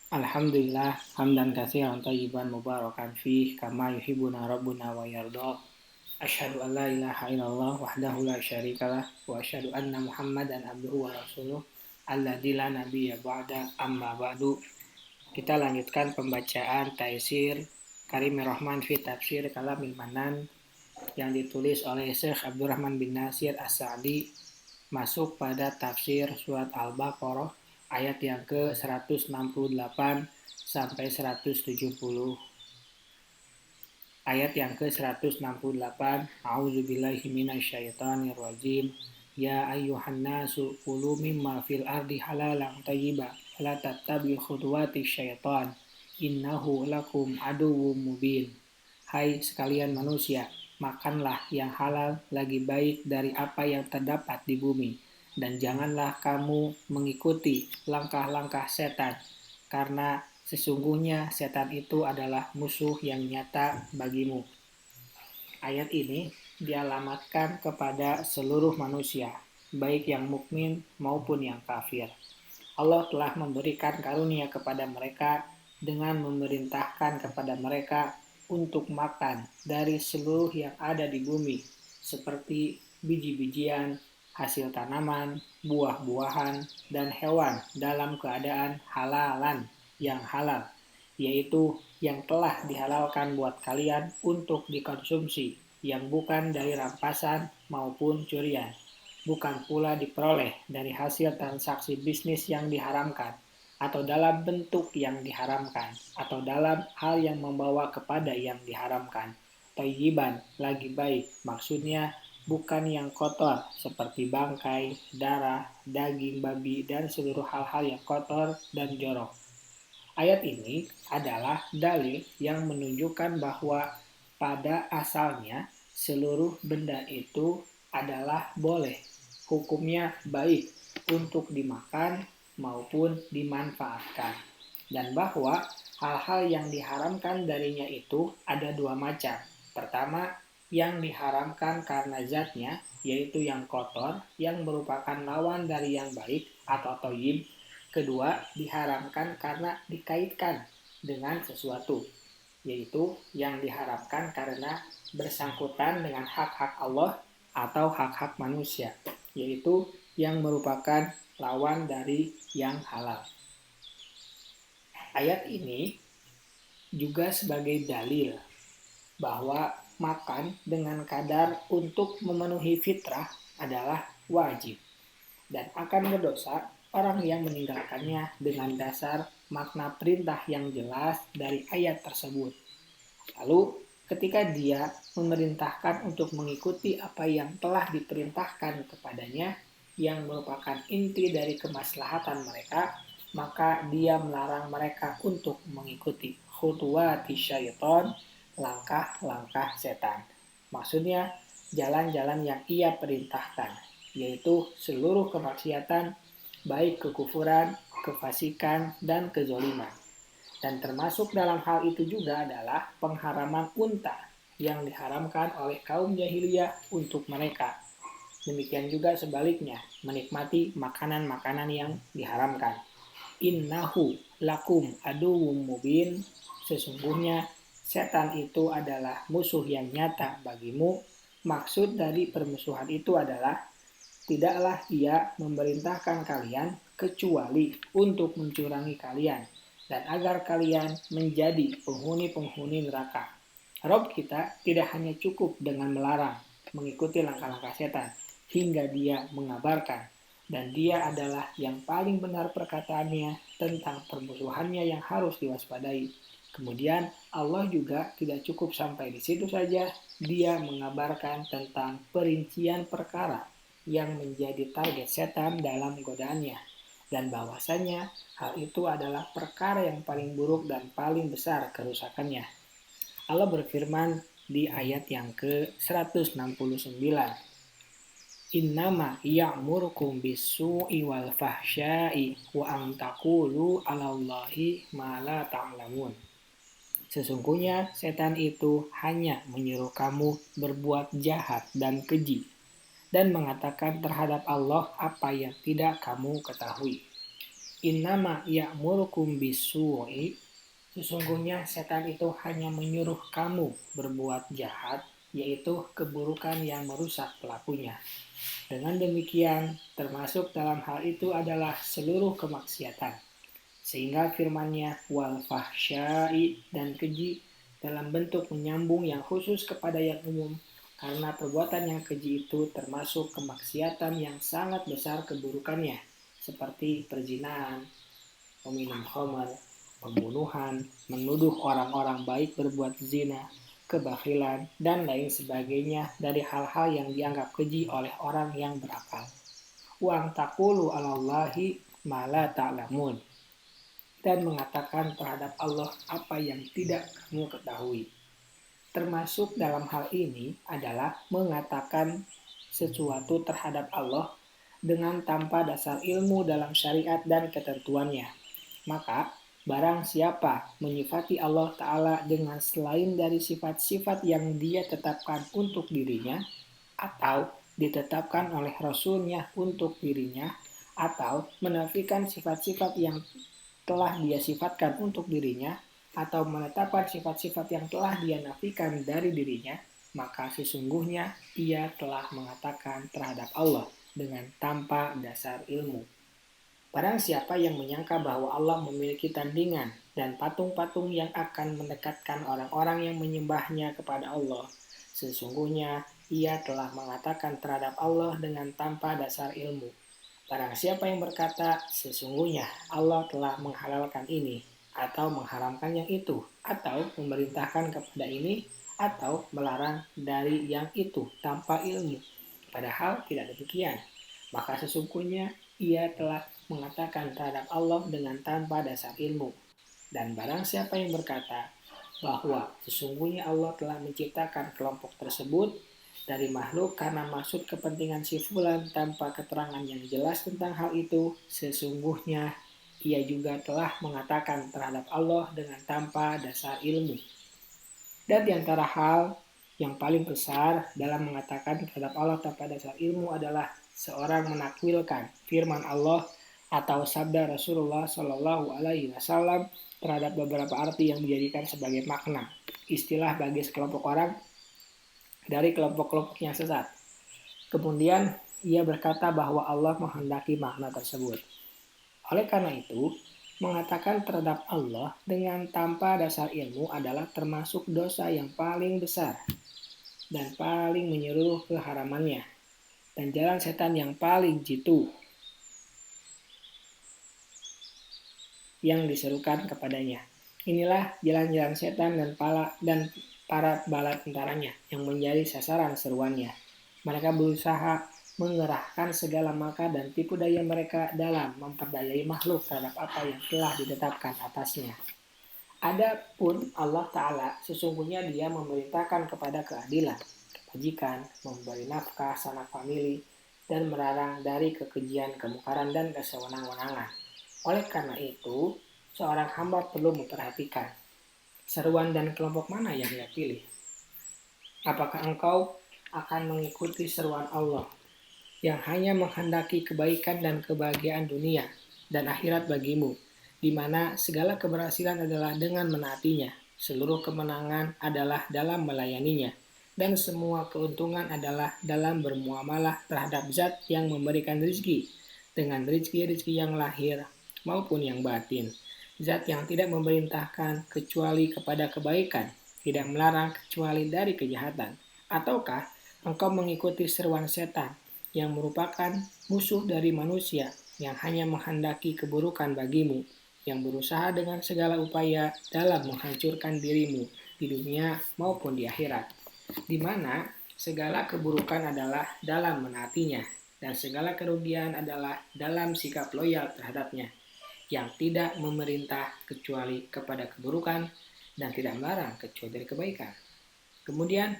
Alhamdulillah, hamdan katsiran thayyiban mubarakan fih kama yuhibbuna rabbuna wa yarda. Asyhadu an la ilaha illallah wahdahu la syarikalah wa asyhadu anna Muhammadan abduhu wa rasuluh alladzi la nabiyya ba'da amma ba'du. Kita lanjutkan pembacaan Taisir Karimir Rahman fi Tafsir Kalamil Manan yang ditulis oleh Syekh Abdurrahman bin Nasir As-Sa'di, masuk pada tafsir surat Al-Baqarah ayat yang ke-168 sampai 170. Ayat yang ke-168, A'udzubillahi minasyaitonirrajim. Ya ayyuhan nasu kulu mimma fil ardi halalan thayyiban la tattabi'u khutuwati syaitan innahu lakum aduwwum mubin. Hai sekalian manusia, makanlah yang halal lagi baik dari apa yang terdapat di bumi, dan janganlah kamu mengikuti langkah-langkah setan, karena sesungguhnya setan itu adalah musuh yang nyata bagimu. Ayat ini dialamatkan kepada seluruh manusia, baik yang mukmin maupun yang kafir. Allah telah memberikan karunia kepada mereka dengan memerintahkan kepada mereka untuk makan dari seluruh yang ada di bumi, seperti biji-bijian, hasil tanaman, buah-buahan, dan hewan dalam keadaan halalan yang halal, yaitu yang telah dihalalkan buat kalian untuk dikonsumsi, yang bukan dari rampasan maupun curian, bukan pula diperoleh dari hasil transaksi bisnis yang diharamkan, atau dalam bentuk yang diharamkan, atau dalam hal yang membawa kepada yang diharamkan. Thayyiban, lagi baik, maksudnya bukan yang kotor seperti bangkai, darah, daging babi, dan seluruh hal-hal yang kotor dan jorok. Ayat ini adalah dalil yang menunjukkan bahwa pada asalnya seluruh benda itu adalah boleh, hukumnya baik untuk dimakan maupun dimanfaatkan, dan bahwa hal-hal yang diharamkan darinya itu ada dua macam. Pertama, yang diharamkan karena zatnya, yaitu yang kotor, yang merupakan lawan dari yang baik atau thayyib. Kedua, diharamkan karena dikaitkan dengan sesuatu, yaitu yang diharamkan karena bersangkutan dengan hak-hak Allah atau hak-hak manusia, yaitu yang merupakan lawan dari yang halal. Ayat ini juga sebagai dalil bahwa makan dengan kadar untuk memenuhi fitrah adalah wajib, dan akan berdosa orang yang meninggalkannya dengan dasar makna perintah yang jelas dari ayat tersebut. Lalu, ketika dia memerintahkan untuk mengikuti apa yang telah diperintahkan kepadanya, yang merupakan inti dari kemaslahatan mereka, maka dia melarang mereka untuk mengikuti khutuwati syaiton, langkah-langkah setan. Maksudnya, jalan-jalan yang ia perintahkan, yaitu seluruh kemaksiatan, baik kekufuran, kefasikan, dan kezoliman. Dan termasuk dalam hal itu juga adalah pengharaman unta yang diharamkan oleh kaum jahiliyah untuk mereka. Demikian juga sebaliknya, menikmati makanan-makanan yang diharamkan. Innahu lakum aduwwum mubin, sesungguhnya setan itu adalah musuh yang nyata bagimu. Maksud dari permusuhan itu adalah tidaklah ia memerintahkan kalian kecuali untuk mencurangi kalian, dan agar kalian menjadi penghuni-penghuni neraka. Rob kita tidak hanya cukup dengan melarang mengikuti langkah-langkah setan, hingga dia mengabarkan, dan dia adalah yang paling benar perkataannya tentang permusuhannya yang harus diwaspadai. Kemudian Allah juga tidak cukup sampai di situ saja, dia mengabarkan tentang perincian perkara yang menjadi target setan dalam godaannya, dan bahwasanya hal itu adalah perkara yang paling buruk dan paling besar kerusakannya. Allah berfirman di ayat yang ke-169, Innama ya'murukum bis-su'i wal fahsya'i wa an taqulu 'alallahi ma la ta'lamun. Sesungguhnya setan itu hanya menyuruh kamu berbuat jahat dan keji, dan mengatakan terhadap Allah apa yang tidak kamu ketahui. Innama ya'murukum bisu'i, sesungguhnya setan itu hanya menyuruh kamu berbuat jahat, yaitu keburukan yang merusak pelakunya. Dengan demikian, termasuk dalam hal itu adalah seluruh kemaksiatan. Sehingga firman-Nya wal fahsya'i, dan keji dalam bentuk menyambung yang khusus kepada yang umum, karena perbuatan yang keji itu termasuk kemaksiatan yang sangat besar keburukannya, seperti perzinahan, meminum khamar, pembunuhan, menuduh orang-orang baik berbuat zina, kebakhilan, dan lain sebagainya dari hal-hal yang dianggap keji oleh orang yang berakal. Wa taqulu 'alallahi ma la ta'lamun, dan mengatakan terhadap Allah apa yang tidak kamu ketahui. Termasuk dalam hal ini adalah mengatakan sesuatu terhadap Allah dengan tanpa dasar ilmu dalam syariat dan ketentuannya. Maka, barang siapa menyifati Allah Ta'ala dengan selain dari sifat-sifat yang dia tetapkan untuk dirinya, atau ditetapkan oleh Rasulnya untuk dirinya, atau menafikan sifat-sifat yang telah dia sifatkan untuk dirinya, atau menetapkan sifat-sifat yang telah dia nafikan dari dirinya, maka sesungguhnya ia telah mengatakan terhadap Allah dengan tanpa dasar ilmu. Barang siapa yang menyangka bahwa Allah memiliki tandingan dan patung-patung yang akan mendekatkan orang-orang yang menyembahnya kepada Allah, sesungguhnya ia telah mengatakan terhadap Allah dengan tanpa dasar ilmu. Barang siapa yang berkata, sesungguhnya Allah telah menghalalkan ini, atau mengharamkan yang itu, atau memerintahkan kepada ini, atau melarang dari yang itu tanpa ilmu, padahal tidak demikian, maka sesungguhnya ia telah mengatakan terhadap Allah dengan tanpa dasar ilmu. Dan barang siapa yang berkata bahwa sesungguhnya Allah telah menciptakan kelompok tersebut dari makhluk karena maksud kepentingan si fulan tanpa keterangan yang jelas tentang hal itu, sesungguhnya ia juga telah mengatakan terhadap Allah dengan tanpa dasar ilmu. Dan di antara hal yang paling besar dalam mengatakan terhadap Allah tanpa dasar ilmu adalah seorang menakwilkan firman Allah atau sabda Rasulullah Shallallahu Alaihi Wasallam terhadap beberapa arti yang dijadikan sebagai makna istilah bagi sekelompok orang dari kelompok-kelompok yang sesat. Kemudian ia berkata bahwa Allah menghendaki makna tersebut. Oleh karena itu, mengatakan terhadap Allah dengan tanpa dasar ilmu adalah termasuk dosa yang paling besar dan paling menyeluruh keharamannya, dan jalan setan yang paling jitu yang diserukan kepadanya. Inilah jalan-jalan setan dan para bala tentaranya yang menjadi sasaran seruannya. Mereka berusaha mengerahkan segala maka dan tipu daya mereka dalam memperdayai makhluk terhadap apa yang telah ditetapkan atasnya. Adapun Allah Ta'ala, sesungguhnya dia memerintahkan kepada keadilan, kebajikan, memberi nafkah sanak famili, dan melarang dari kekejian, kemungkaran, dan kesewenang-wenangan. Oleh karena itu, seorang hamba perlu memperhatikan seruan dan kelompok mana yang ia pilih. Apakah engkau akan mengikuti seruan Allah yang hanya menghendaki kebaikan dan kebahagiaan dunia dan akhirat bagimu, di mana segala keberhasilan adalah dengan menaatinya, seluruh kemenangan adalah dalam melayaninya, dan semua keuntungan adalah dalam bermuamalah terhadap zat yang memberikan rezeki, dengan rezeki-rezeki yang lahir maupun yang batin, zat yang tidak memerintahkan kecuali kepada kebaikan, tidak melarang kecuali dari kejahatan. Ataukah engkau mengikuti seruan setan yang merupakan musuh dari manusia yang hanya menghendaki keburukan bagimu, yang berusaha dengan segala upaya dalam menghancurkan dirimu di dunia maupun di akhirat, di mana segala keburukan adalah dalam menaatinya dan segala kerugian adalah dalam sikap loyal terhadapnya, yang tidak memerintah kecuali kepada keburukan dan tidak melarang kecuali dari kebaikan. Kemudian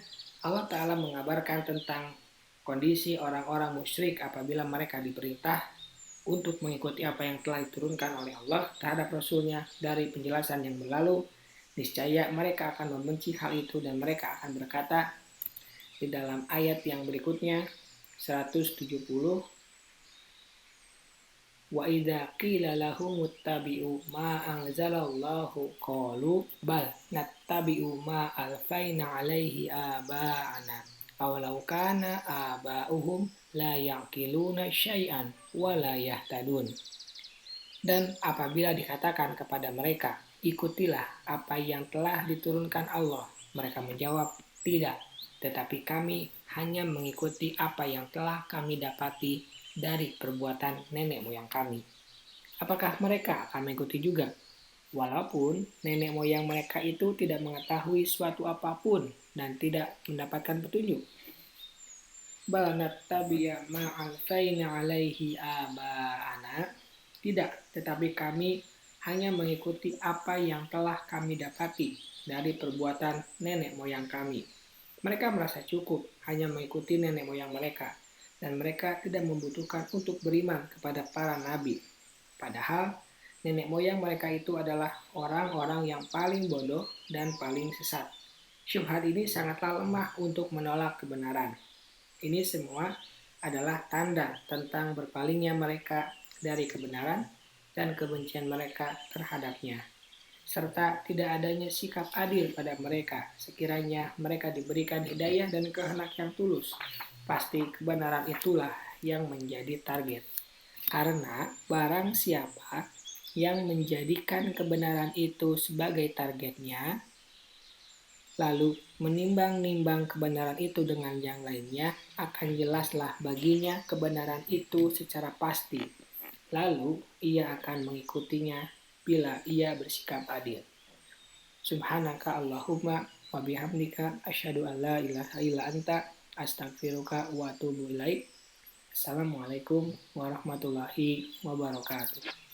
Allah Ta'ala mengabarkan tentang kondisi orang-orang musyrik apabila mereka diperintah untuk mengikuti apa yang telah diturunkan oleh Allah terhadap Rasulnya dari penjelasan yang berlalu. Niscaya mereka akan membenci hal itu dan mereka akan berkata di dalam ayat yang berikutnya 170, Wa idza qila lahum ittabi'u ma anzalallahu qalu bal nattabi'u ma alfaina 'alaihi aba'ana awalau kana aba'uhum la ya'qiluna syai'an wa la yahtadun. Dan apabila dikatakan kepada mereka, ikutilah apa yang telah diturunkan Allah, mereka menjawab, tidak, tetapi kami hanya mengikuti apa yang telah kami dapati dari perbuatan nenek moyang kami. Apakah mereka akan mengikuti juga? Walaupun nenek moyang mereka itu tidak mengetahui suatu apapun dan tidak mendapatkan petunjuk. Bal nattabi'a ma alfaina 'alaihi aba'ana. Tidak, tetapi kami hanya mengikuti apa yang telah kami dapati dari perbuatan nenek moyang kami. Mereka merasa cukup hanya mengikuti nenek moyang mereka, dan mereka tidak membutuhkan untuk beriman kepada para nabi. Padahal, nenek moyang mereka itu adalah orang-orang yang paling bodoh dan paling sesat. Syubhat ini sangatlah lemah untuk menolak kebenaran. Ini semua adalah tanda tentang berpalingnya mereka dari kebenaran dan kebencian mereka terhadapnya, serta tidak adanya sikap adil pada mereka. Sekiranya mereka diberikan hidayah dan kehendak yang tulus, pasti kebenaran itulah yang menjadi target. Karena barang siapa yang menjadikan kebenaran itu sebagai targetnya, lalu menimbang-nimbang kebenaran itu dengan yang lainnya, akan jelaslah baginya kebenaran itu secara pasti. Lalu ia akan mengikutinya bila ia bersikap adil. Subhanaka Allahumma wa bihamdika asyhadu an la ilaha illa anta astaghfiruka wa atubu ilaik. Assalamualaikum warahmatullahi wabarakatuh.